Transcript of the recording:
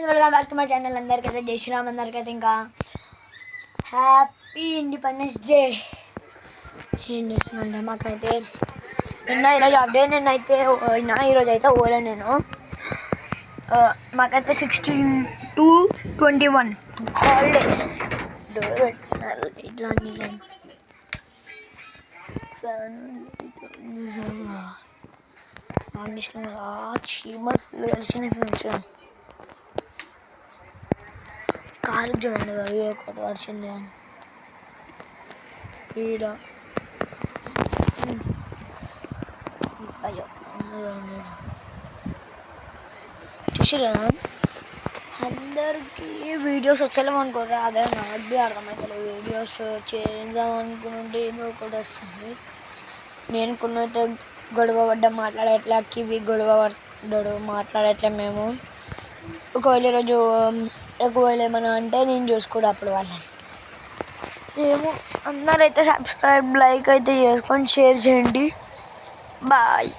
Welcome back to my channel. అందరికైతే జై శ్రీరామ్. అందరికైతే ఇంకా హ్యాపీ ఇండిపెండెన్స్ డే. ఏం చేస్తున్నాంటే మాకైతే ఈరోజు అప్డేట్ ఈరోజు అయితే ఓలే నేను మాకైతే 16-21 హాలిడేస్. డోర్ పెట్టినారు ఇట్లా నిజం చీమలు ఫుల్ కలిసినాయి ఫ్రెండ్స్. కారు చూడండి వీడియో ఒకటి వచ్చింది ఈడ. అయ్యో చూసిరా అందరికీ వీడియోస్ వచ్చేలేము అనుకోరు. అదే నాకు అర్థమవుతుంది. వీడియోస్ చేద్దాం అనుకుంటే ఏదో ఒకటి వస్తుంది. నేను కొన్నైతే గొడవ పడ్డ మాట్లాడేట్లా కివి గొడవ పడ్డాడు మాట్లాడేట్లే మేము. ఒకవేళ ఏమన్నా అంటే నేను చూసుకోడు అప్పుడు వాళ్ళని. ఏమో అందరైతే సబ్స్క్రైబ్ లైక్ అయితే చేసుకొని షేర్ చేయండి. బాయ్.